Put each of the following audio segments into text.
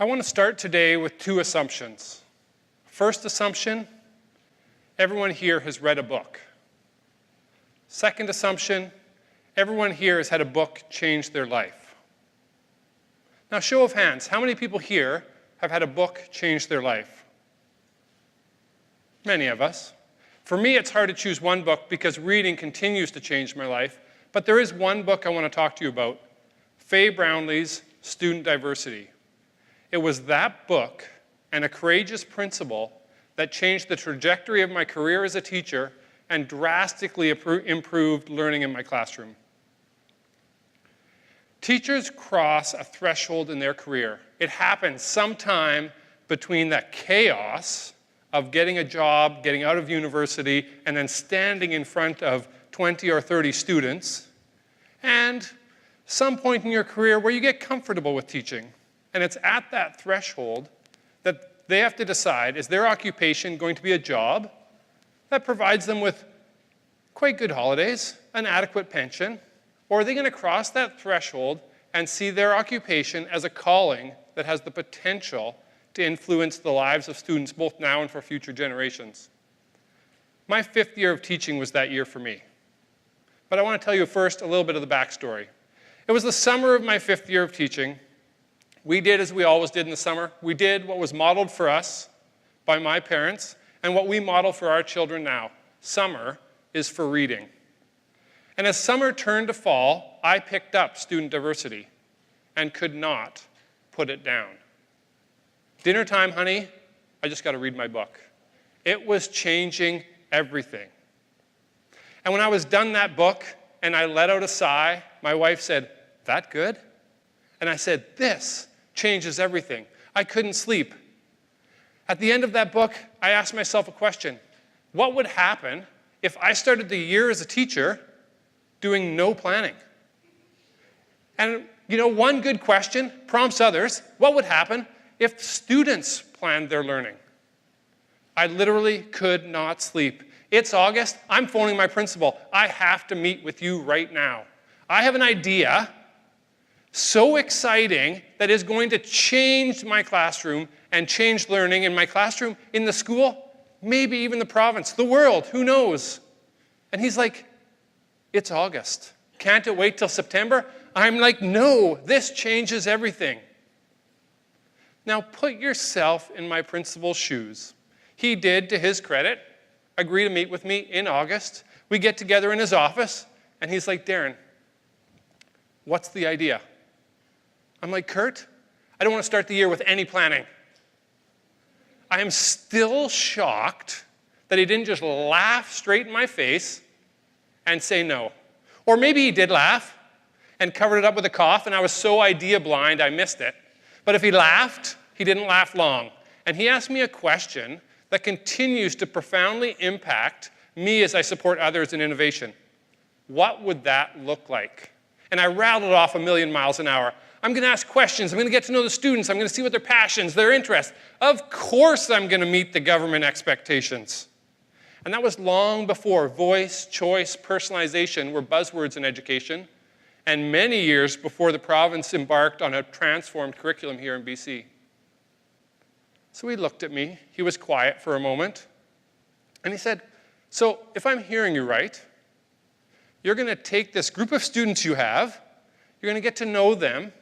I want to start today with two assumptions. First assumption, everyone here has read a book. Second assumption, everyone here has had a book change their life. Now, show of hands, how many people here have had a book change their life? Many of us. For me, it's hard to choose one book because reading continues to change my life, but there is one book I want to talk to you about, Faye Brownlee's Student Diversity. It was that book and a courageous principle that changed the trajectory of my career as a teacher and drastically improved learning in my classroom. Teachers cross a threshold in their career. It happens sometime between that chaos of getting a job, getting out of university, and then standing in front of 20 or 30 students, and some point in your career where you get comfortable with teaching. And it's at that threshold that they have to decide, is their occupation going to be a job that provides them with quite good holidays, an adequate pension, or are they going to cross that threshold and see their occupation as a calling that has the potential to influence the lives of students both now and for future generations? My 5th year of teaching was that year for me. But I want to tell you first a little bit of the backstory. It was the summer of my 5th year of teaching. We did as we always did in the summer. We did what was modeled for us by my parents and what we model for our children now. Summer is for reading. And as summer turned to fall, I picked up student diversity and could not put it down. Dinner time, honey, I just got to read my book. It was changing everything. And when I was done that book and I let out a sigh, my wife said, "That good?" And I said, "This changes everything." I couldn't sleep. At the end of that book, I asked myself a question. What would happen if I started the year as a teacher doing no planning? And you know, one good question prompts others. What would happen if students planned their learning? I literally could not sleep. It's August. I'm phoning my principal. I have to meet with you right now. I have an idea so exciting that is going to change my classroom and change learning in my classroom, in the school, maybe even the province, the world, who knows? And he's like, "It's August. Can't it wait till September?" I'm like, "No, this changes everything." Now put yourself in my principal's shoes. He did, to his credit, agree to meet with me in August. We get together in his office, and he's like, "Darren, what's the idea?" I'm like, "Kurt, I don't want to start the year with any planning." I am still shocked that he didn't just laugh straight in my face and say no. Or maybe he did laugh and covered it up with a cough, and I was so idea blind I missed it. But if he laughed, he didn't laugh long. And he asked me a question that continues to profoundly impact me as I support others in innovation. What would that look like? And I rattled off 1,000,000 miles an hour. I'm going to ask questions. I'm going to get to know the students. I'm going to see what their passions, their interests. Of course I'm going to meet the government expectations. And that was long before voice, choice, personalization were buzzwords in education, and many years before the province embarked on a transformed curriculum here in BC. So he looked at me. He was quiet for a moment. And he said, "So if I'm hearing you right, you're going to take this group of students you have, you're going to get to know them,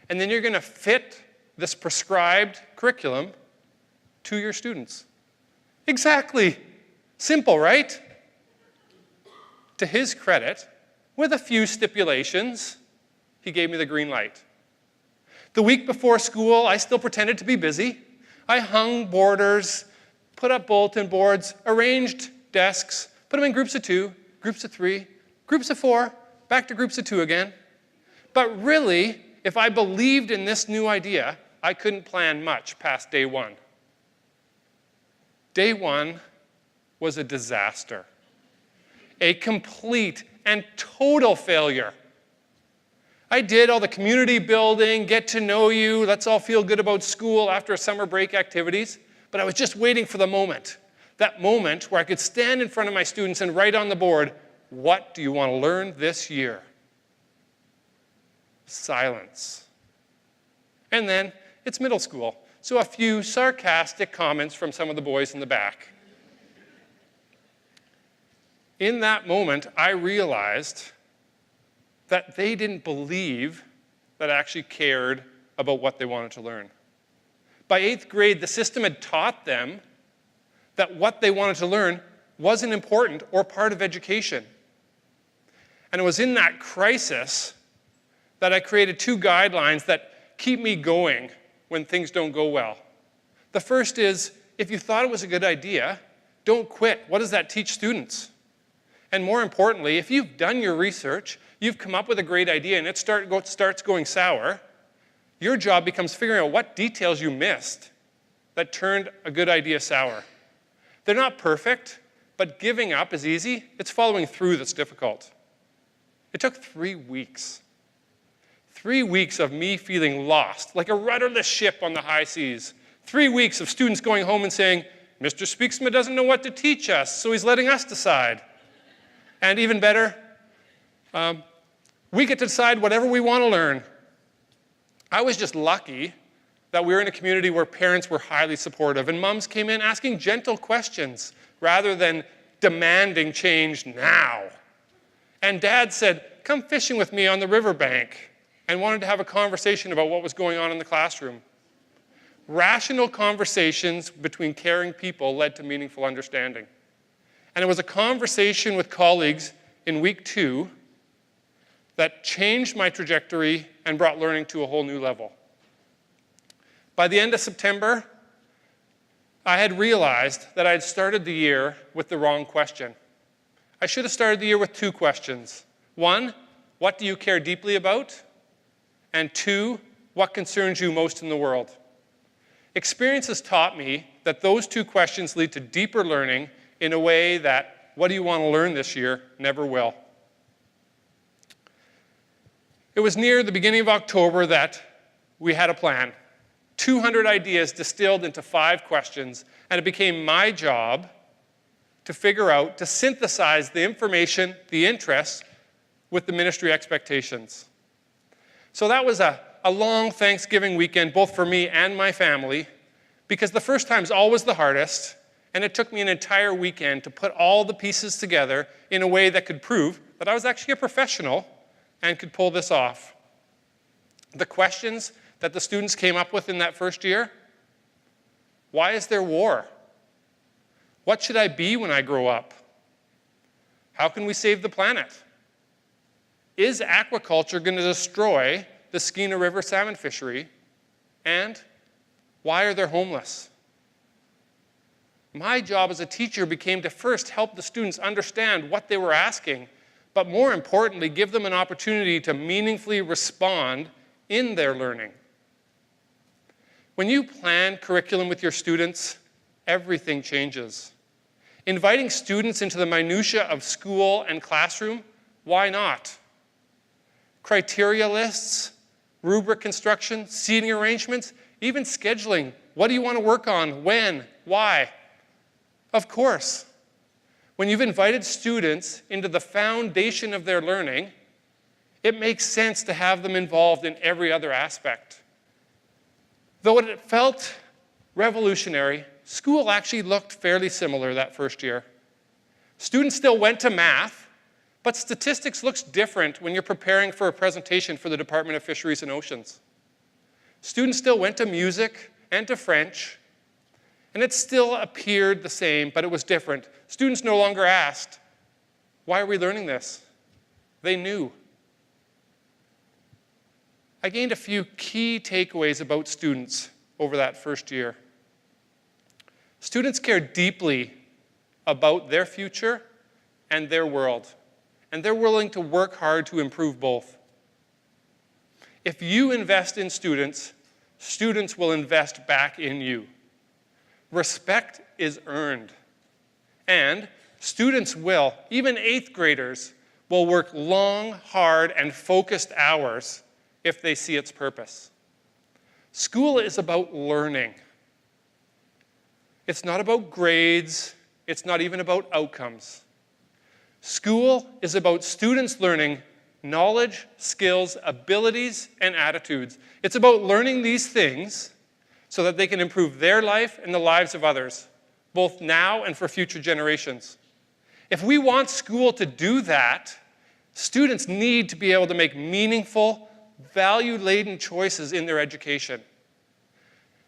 and then you're going to fit this prescribed curriculum to your students." Exactly. Simple, right? To his credit, with a few stipulations, he gave me the green light. The week before school, I still pretended to be busy. I hung borders, put up bulletin boards, arranged desks, put them in groups of 2, groups of 3, groups of 4, back to groups of 2 again. But really, if I believed in this new idea, I couldn't plan much past day 1. Day 1 was a disaster. A complete and total failure. I did all the community building, get to know you, let's all feel good about school after summer break activities, but I was just waiting for the moment. That moment where I could stand in front of my students and write on the board, "What do you want to learn this year?" Silence. And then it's middle school. So a few sarcastic comments from some of the boys in the back. In that moment, I realized that they didn't believe that I actually cared about what they wanted to learn. By 8th grade, the system had taught them that what they wanted to learn wasn't important or part of education. And it was in that crisis that I created 2 guidelines that keep me going when things don't go well. The first is, if you thought it was a good idea, don't quit. What does that teach students? And more importantly, if you've done your research, you've come up with a great idea and it starts going sour, your job becomes figuring out what details you missed that turned a good idea sour. They're not perfect, but giving up is easy. It's following through that's difficult. It took 3 weeks. 3 weeks of me feeling lost, like a rudderless ship on the high seas. 3 weeks of students going home and saying, Mr. Spyksma doesn't know what to teach us, so he's letting us decide. And even better, we get to decide whatever we want to learn. I was just lucky that we were in a community where parents were highly supportive and moms came in asking gentle questions rather than demanding change now. And dad said, come fishing with me on the riverbank, and wanted to have a conversation about what was going on in the classroom. Rational conversations between caring people led to meaningful understanding. And it was a conversation with colleagues in week 2 that changed my trajectory and brought learning to a whole new level. By the end of September, I had realized that I had started the year with the wrong question. I should have started the year with 2 questions. 1, what do you care deeply about? And 2, what concerns you most in the world? Experience has taught me that those 2 questions lead to deeper learning in a way that what do you want to learn this year never will. It was near the beginning of October that we had a plan. 200 ideas distilled into 5 questions, and it became my job to figure out, to synthesize the information, the interests, with the ministry expectations. So that was a long Thanksgiving weekend, both for me and my family, because the first time's always the hardest, and it took me an entire weekend to put all the pieces together in a way that could prove that I was actually a professional and could pull this off. The questions that the students came up with in that first year: why is there war? What should I be when I grow up? How can we save the planet? Is aquaculture going to destroy the Skeena River salmon fishery? And why are they homeless? My job as a teacher became to first help the students understand what they were asking, but more importantly, give them an opportunity to meaningfully respond in their learning. When you plan curriculum with your students, everything changes. Inviting students into the minutiae of school and classroom, why not? Criteria lists, rubric construction, seating arrangements, even scheduling. What do you want to work on? When? Why? Of course. When you've invited students into the foundation of their learning, it makes sense to have them involved in every other aspect. Though it felt revolutionary, school actually looked fairly similar that first year. Students still went to math, but statistics looks different when you're preparing for a presentation for the Department of Fisheries and Oceans. Students still went to music and to French, and it still appeared the same, but it was different. Students no longer asked, why are we learning this? They knew. I gained a few key takeaways about students over that first year. Students care deeply about their future and their world, and they're willing to work hard to improve both. If you invest in students, students will invest back in you. Respect is earned. And students will, even 8th graders, will work long, hard, and focused hours if they see its purpose. School is about learning. It's not about grades. It's not even about outcomes. School is about students learning knowledge, skills, abilities, and attitudes. It's about learning these things so that they can improve their life and the lives of others, both now and for future generations. If we want school to do that, students need to be able to make meaningful, value-laden choices in their education.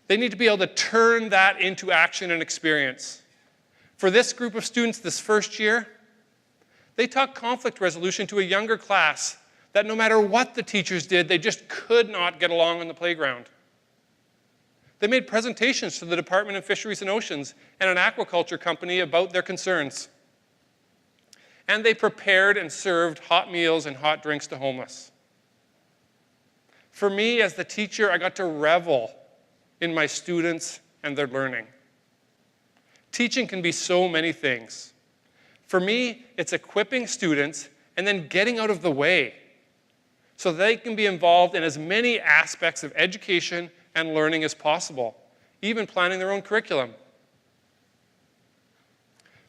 They need to be able to turn that into action and experience. For this group of students this first year, they taught conflict resolution to a younger class that no matter what the teachers did, they just could not get along on the playground. They made presentations to the Department of Fisheries and Oceans and an aquaculture company about their concerns. And they prepared and served hot meals and hot drinks to homeless. For me, as the teacher, I got to revel in my students and their learning. Teaching can be so many things. For me, it's equipping students and then getting out of the way so they can be involved in as many aspects of education and learning as possible, even planning their own curriculum.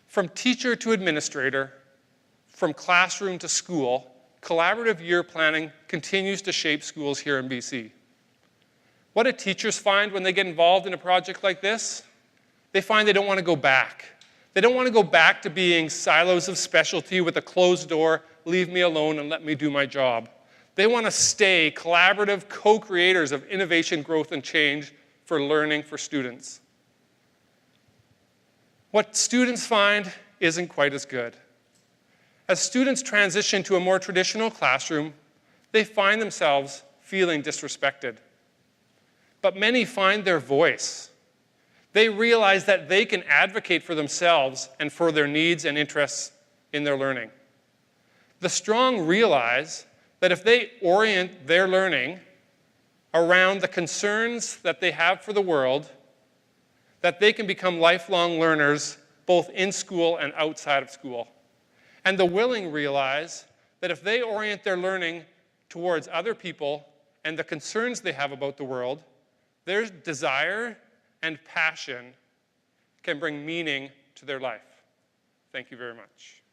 From teacher to administrator, from classroom to school, collaborative year planning continues to shape schools here in BC. What do teachers find when they get involved in a project like this? They find they don't want to go back. They don't want to go back to being silos of specialty with a closed door, leave me alone and let me do my job. They want to stay collaborative co-creators of innovation, growth, and change for learning for students. What students find isn't quite as good. As students transition to a more traditional classroom, they find themselves feeling disrespected. But many find their voice. They realize that they can advocate for themselves and for their needs and interests in their learning. The strong realize that if they orient their learning around the concerns that they have for the world, that they can become lifelong learners both in school and outside of school. And the willing realize that if they orient their learning towards other people and the concerns they have about the world, their desire and passion can bring meaning to their life. Thank you very much.